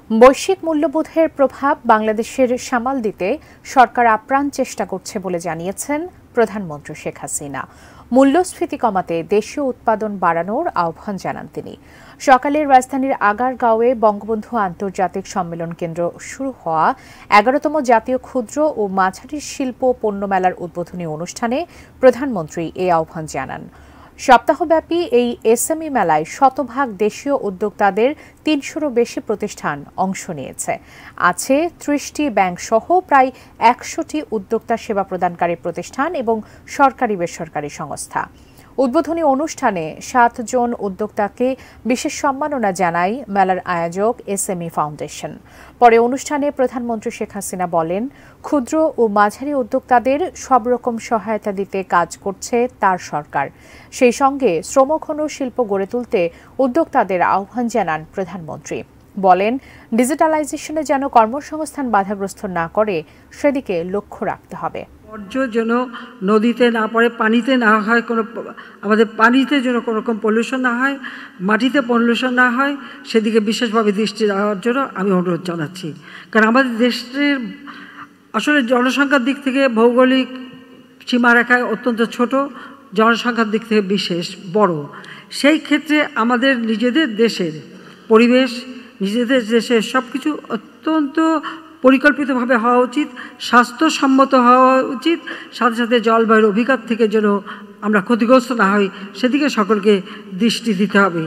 বৈশ্বিক মূল্যবোধের প্রভাব বাংলাদেশের সামাল দিতে সরকার আপ্রাণ চেষ্টা করছে বলে জানিয়েছেন প্রধানমন্ত্রী শেখ হাসিনা। মূল্যস্ফীতি কমাতে দেশীয় উৎপাদন বাড়ানোর আহ্বান জানান তিনি। সকালে রাজধানীর আগারগাঁওয়ে বঙ্গবন্ধু আন্তর্জাতিক সম্মেলন কেন্দ্র শুরু হওয়া ১১তম জাতীয় ক্ষুদ্র ও মাঝারি শিল্প পণ্য মেলার উদ্বোধনী অনুষ্ঠানে প্রধানমন্ত্রী এই আহ্বান জানান। সপ্তাহব্যাপী এই এসএমই মেলায় শতভাগ দেশীয় উদ্যোক্তাদের ৩০০রও বেশি প্রতিষ্ঠান অংশ নিয়েছে। আছে ৩০টি ব্যাংকসহ প্রায় ১০০টি উদ্যোক্তা সেবা প্রদানকারী প্রতিষ্ঠান এবং সরকারি বেসরকারি সংস্থা। উদ্বোধনী অনুষ্ঠানে ৭ জন উদ্যোক্তাকে বিশেষ সম্মাননা জানায় মেলার আয়োজক এসএমই ফাউন্ডেশন। পরে অনুষ্ঠানে প্রধানমন্ত্রী শেখ হাসিনা বলেন, ক্ষুদ্র ও মাঝারি উদ্যোক্তাদের সব রকম সহায়তা দিতে কাজ করছে তার সরকার। সেই সঙ্গে শ্রমঘন শিল্প গড়ে তুলতে উদ্যোক্তাদের আহ্বান জানান প্রধানমন্ত্রী। বলেন, ডিজিটালাইজেশনে যেন কর্মসংস্থান বাধাগ্রস্ত না করে সেদিকে লক্ষ্য রাখতে হবে। বর্জ্য যেন নদীতে না পড়ে, পানিতে না হয়, আমাদের পানিতে যেন কোনো রকম পলিউশন না হয়, মাটিতে পলিউশন না হয়, সেদিকে বিশেষভাবে দৃষ্টি দেওয়ার জন্য আমি অনুরোধ জানাচ্ছি। কারণ আমাদের দেশের আসলে জনসংখ্যার দিক থেকে ভৌগোলিক সীমারেখায় অত্যন্ত ছোট, জনসংখ্যার দিক থেকে বিশেষ বড়। সেই ক্ষেত্রে আমাদের নিজেদের দেশের পরিবেশ, নিজেদের দেশের সব কিছু অত্যন্ত পরিকল্পিতভাবে হওয়া উচিত, স্বাস্থ্যসম্মত হওয়া উচিত, সাথে সাথে জলবায়ুর অভিঘাত থেকে যেন আমরা ক্ষতিগ্রস্ত না হই সেদিকে সকলকে দৃষ্টি দিতে হবে।